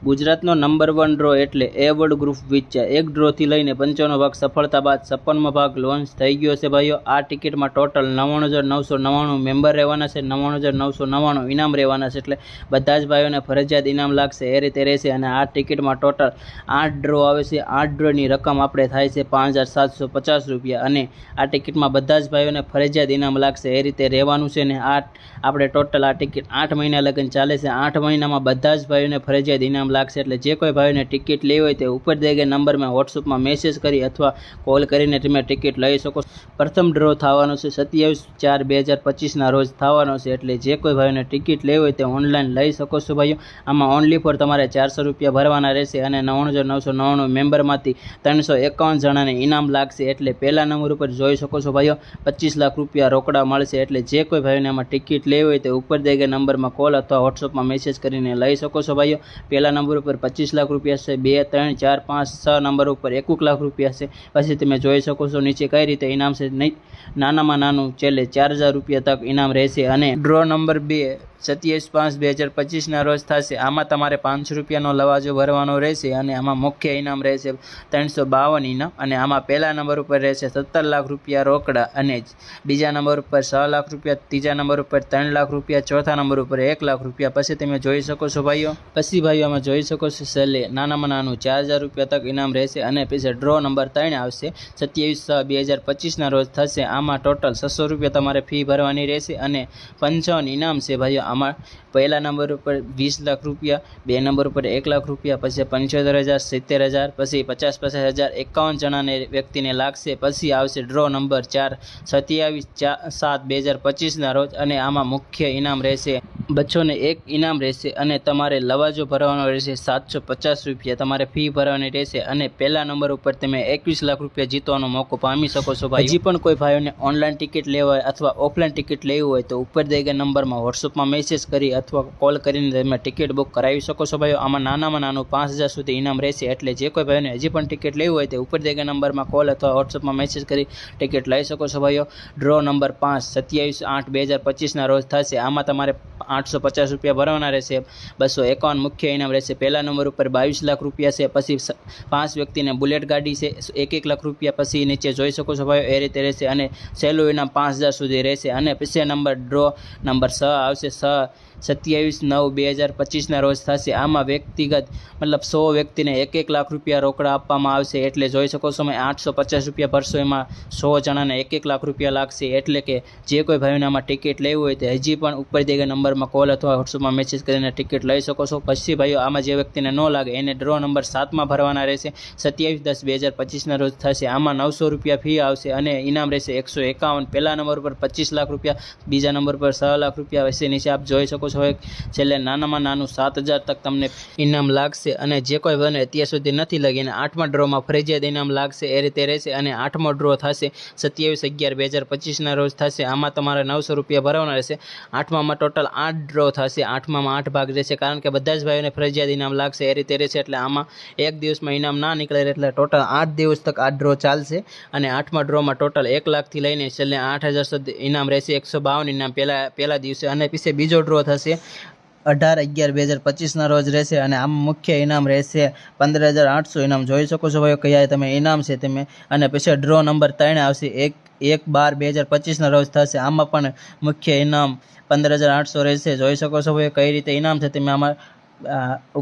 ગુજરાતનો number 1 draw એટલે award group વિચાર. એક ડ્રોથી લઈને 55 ભાગ સફળતા બાદ 56મો ભાગ લોન્ચ થઈ ગયો છે ભાઈઓ. આ ટિકિટમાં ટોટલ 99,999 મેમ્બર રહેવાના છે, 99,999 ઇનામ રહેવાના છે. એટલે બધા જ ભાઈઓને ફરજિયાત ઇનામ લાગશે એ રીતે રહેશે. અને આ ટિકિટમાં ટોટલ 8 ડ્રો આવે છે. 8 ડ્રોની રકમ આપણે થાય છે 5,750 રૂપિયા. અને આ ટિકિટમાં બધા જ ભાઈઓને ફરજિયાત ઇનામ લાગશે એ રીતે રહેવાનું છે. ને આપણે ટોટલ આ ટિકિટ 8 મહિના લગન ચાલે છે. 8 મહિનામાં બધા જ ભાઈઓને ફરજિયાત ઇનામ લાગશે. એટલે જે કોઈ ભાઈઓને ટિકિટ લેવી હોય તે ઉપર દેગે નંબરમાં વોટ્સઅપમાં મેસેજ કરી અથવા કોલ કરીને તમે ટિકિટ લઈ શકો. પ્રથમ ડ્રો થવાનો છે 27/4/2025 રોજ થવાનો છે. એટલે જે કોઈ ભાઈઓને ટિકિટ લેવી હોય તે ઓનલાઈન લઈ શકો છો ભાઈઓ. આમાં ઓનલી ફોર તમારે 400 રૂપિયા ભરવાના રહેશે. અને 99,999 મેમ્બરમાંથી 351 જણાને ઇનામ લાગશે. એટલે પહેલા નંબર ઉપર જોઈ શકો છો ભાઈઓ 25 લાખ રૂપિયા રોકડા મળશે. એટલે જે કોઈ ભાઈઓને આમાં ટિકિટ લેવી હોય તે ઉપર દેગે નંબરમાં કોલ અથવા વોટ્સઅપમાં મેસેજ કરીને લઈ શકો છો ભાઈઓ. પહેલા નંબર ઉપર 25 લાખ રૂપિયા છે, 2, 3, 4, 5, 6 નંબર ઉપર 1 લાખ રૂપિયા છે. પછી તમે જોઈ શકો છો નીચે કઈ રીતે ઇનામ છે. નહીં નાનામાં નાનું છેલ્લે 4,000 રૂપિયા તક ઇનામ રહેશે. અને ડ્રો નંબર 2 27/5/2025 રોજ થશે. આમાં તમારે 500 રૂપિયાનો લવાજો ભરવાનો રહેશે. અને આમાં મુખ્ય ઇનામ રહેશે 352 ઇનામ. અને આમાં પહેલા નંબર ઉપર રહેશે 17 લાખ રૂપિયા રોકડા. અને બીજા નંબર ઉપર 6 લાખ રૂપિયા, ત્રીજા નંબર ઉપર 3 લાખ રૂપિયા, ચોથા નંબર ઉપર 1 લાખ રૂપિયા. પછી તમે જોઈ શકો છો ભાઈઓ. પછી ભાઈઓ આમાં જોઈ શકો છો છેલ્લે નાનામાં નાનું 4,000 રૂપિયા તક ઇનામ રહેશે. અને પછી ડ્રો નંબર 3 આવશે 27/6/2025 રોજ થશે. આમાં ટોટલ 600 રૂપિયા તમારે ફી ભરવાની રહેશે. અને 55 ઇનામ છે ભાઈઓ. આમાં પહેલા નંબર ઉપર 20 લાખ રૂપિયા, 2 નંબર ઉપર 1 લાખ રૂપિયા, પછી 75,000, 70,000, પછી 50,000 51 જણાને વ્યક્તિને લાગશે. પછી આવશે ડ્રો નંબર 4 27/7/2025 રોજ. અને આમાં મુખ્ય ઇનામ રહેશે 201 ઇનામ રહેશે. અને તમારે લવાજો ભરવાનો રહેશે 750 રૂપિયા તમારે ફી ભરવાની રહેશે. અને પહેલા નંબર ઉપર તમે 21 લાખ રૂપિયા જીતવાનો મોકો પામી શકો છો ભાઈ. હજી પણ કોઈ ભાઈઓને ઓનલાઈન ટિકિટ લેવા હોય અથવા ઓફલાઈન ટિકિટ લેવી હોય તો ઉપર દેગે નંબરમાં વોટ્સઅપમાં મેસેજ કરી અથવા કોલ કરીને તમે ટિકિટ બુક કરાવી શકો છો ભાઈઓ. આમાં નાનામાં નાનું 5,000 સુધી ઇનામ રહેશે. એટલે જે કોઈ ભાઈઓને હજી પણ ટિકિટ લેવી હોય તે ઉપર દેગે નંબરમાં કોલ અથવા વોટ્સઅપમાં મેસેજ કરી ટિકિટ લઈ શકો છો ભાઈઓ. ડ્રો નંબર 5 27/8/2025 રોજ થશે. આમાં તમારે 850 રૂપિયા ભરવાના રહેશે. 251 મુખ્ય ઇનામ રહેશે. પહેલા નંબર ઉપર 22 લાખ રૂપિયા છે. પછી 5 વ્યક્તિને બુલેટ ગાડી છે 1 લાખ રૂપિયા. પછી નીચે જોઈ શકો છો ભાઈઓ એ રીતે રહેશે. અને સહેલું ઇનામ 5,000 સુધી રહેશે. અને પછી ડ્રો નંબર 6 આવશે 27/9/2025 રોજ થશે. આમાં વ્યક્તિગત મતલબ 100 વ્યક્તિને 1 લાખ રૂપિયા રોકડા આપવામાં આવશે. એટલે જોઈ શકો છો તમે 850 રૂપિયા ભરશો એમાં 100 જણાને 1 લાખ રૂપિયા લાગશે. એટલે કે જે કોઈ ભાઈઓને આમાં ટિકિટ લેવી હોય તે હજી પણ ઉપર દેગે નંબરમાં કોલ અથવા વોટ્સઅપમાં મેસેજ કરીને ટિકિટ લઈ શકો છો. પછી ભાઈઓ આમાં જે વ્યક્તિને ન લાગે એને ડ્રો નંબર 7માં ભરવાના રહેશે 27/10/2025 રોજ થશે. આમાં 900 રૂપિયા ફી આવશે. અને ઇનામ રહેશે 151. પહેલા નંબર ઉપર 25 લાખ રૂપિયા, બીજા નંબર પર 6 લાખ રૂપિયા. વચ્ચે નીચે આપ જોઈ શકો છો છેલ્લે નાનામાં નાનું 7,000 તક તમને ઇનામ લાગશે. અને જે કોઈ ભાઈને અત્યાર સુધી નથી લાગીને 8મા ડ્રોમાં ફરજિયાત ઇનામ લાગશે એ રીતે રહેશે. અને 8મો ડ્રો થશે 27/11/2025 રોજ થશે. આમાં તમારે 900 રૂપિયા ભરવાના રહેશે. 8મામાં ટોટલ 8 ડ્રો થશે. 8મામાં 8 ભાગ રહેશે. કારણ કે બધા જ ભાઈઓને ફરજિયાત ઇનામ લાગશે એ રીતે રહેશે. એટલે આમાં એક દિવસમાં ઇનામ ના નીકળે એટલે ટોટલ 8 દિવસ તક આ ડ્રો ચાલશે. અને 8મા ડ્રોમાં ટોટલ 1 લાખથી લઈને છેલ્લે 8,000 સુધી ઇનામ રહેશે. 152 ઇનામ પહેલા દિવસે. અને પછી બીજો ડ્રો થશે 18/11/2025 રોજ રહેશે. અને આમાં મુખ્ય ઇનામ રહેશે 15,800 ઇનામ. જોઈ શકો છો ભાઈઓ કયા તમે ઇનામ છે તમે. અને પછી ડ્રો નંબર 3 આવશે 1/12/2025 રોજ થશે. આમાં પણ મુખ્ય ઇનામ 15,800 રહેશે. જોઈ શકો છો ભાઈ કઈ રીતે ઇનામ છે તમે આમાં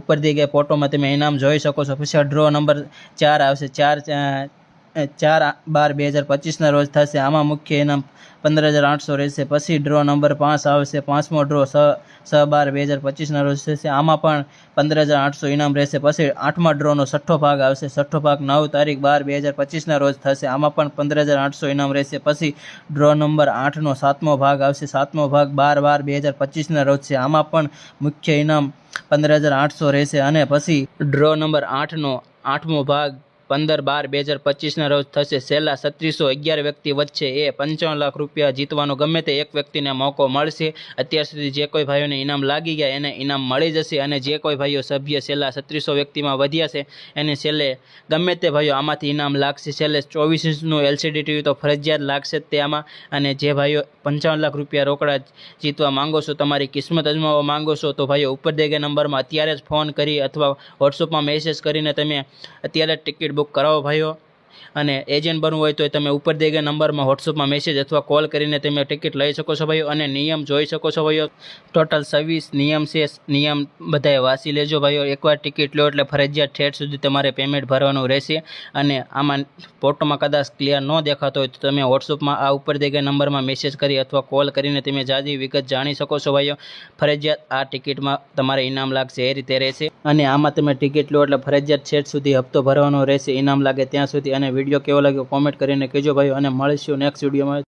ઉપર દી ગયા ફોટોમાં તમે ઇનામ જોઈ શકો છો. પછી ડ્રો નંબર 4 આવશે 4/12/2025 રોજ થશે. આમાં મુખ્ય ઇનામ 15,800 રહેશે. પછી ડ્રો નંબર 5 આવશે 5મો ડ્રો 6/12/2025 રોજ થશે. આમાં પણ 15,800 ઇનામ રહેશે. પછી 8મા ડ્રોનો 6ઠ્ઠો ભાગ આવશે. 6ઠ્ઠો ભાગ 9/12/2025 રોજ થશે. આમાં પણ 15,800 ઇનામ રહેશે. પછી ડ્રો નંબર 8નો 7મો ભાગ આવશે. 7મો ભાગ 12/12/2025 રોજ છે. આમાં પણ મુખ્ય ઇનામ 15,800 રહેશે. અને પછી ડ્રો નંબર 8નો 8મો ભાગ 15/12/2025 રોજ થશે। છેલ્લા 3611 વ્યક્તિ વચ્ચે એ 55 લાખ રૂપિયા જીતવાનો ગમે તે એક વ્યક્તિને મોકો મળશે। અત્યાર સુધી જે કોઈ ભાઈઓને ઇનામ લાગી ગયા એને ઇનામ મળી જશે, અને જે કોઈ ભાઈઓ સભ્ય છેલ્લા 3600 વ્યક્તિમાં વધ્યા છે એને છેલ્લે ગમે તે ભાઈઓ આમાંથી ઇનામ લાગશે। છેલ્લે 24 ઇંચનું LCD ટીવી તો ફરજિયાત લાગશે જ તેમાં। અને જે ભાઈઓ 55 લાખ રૂપિયા રોકડા જીતવા માંગો છો, તમારી કિસ્મત અજમાવવા માંગો છો, તો ભાઈઓ ઉપર દેગે નંબરમાં અત્યારે જ ફોન કરી અથવા વોટ્સઅપમાં મેસેજ કરીને તમે અત્યારે જ ટિકિટ બુક કરાવો ભાઈઓ। અને એજન્ટ બનવું હોય તો તમે ઉપર દેગે નંબરમાં વોટ્સઅપમાં મેસેજ અથવા કોલ કરીને તમે ટિકિટ લઈ શકો છો ભાઈઓ। અને નિયમ જોઈ શકો છો ભાઈઓ, ટોટલ 26 નિયમ છે। નિયમ બધાએ વાંચી લેજો ભાઈઓ। એકવાર ટિકિટ લો એટલે ફરજિયાત ઠેઠ સુધી તમારે પેમેન્ટ ભરવાનું રહેશે। અને આમાં ફોટોમાં કદાચ ક્લિયર ન દેખાતો હોય તો તમે વોટ્સઅપમાં આ ઉપર દેગે નંબરમાં મેસેજ કરી અથવા કોલ કરીને તમે જાજી વિગત જાણી શકો છો ભાઈઓ। ફરજિયાત આ ટિકિટમાં તમારે ઇનામ લાગશે એ રીતે રહેશે। અને આમાં તમે ટિકિટ લો એટલે ફરજિયાત ઠેઠ સુધી હપ્તો ભરવાનો રહેશે ઇનામ લાગે ત્યાં સુધી। અને વિડીયો કેવો લાગ્યો કોમેન્ટ કરીને કહેજો ભાઈઓ, અને મળીશું નેક્સ્ટ વિડીયોમાં।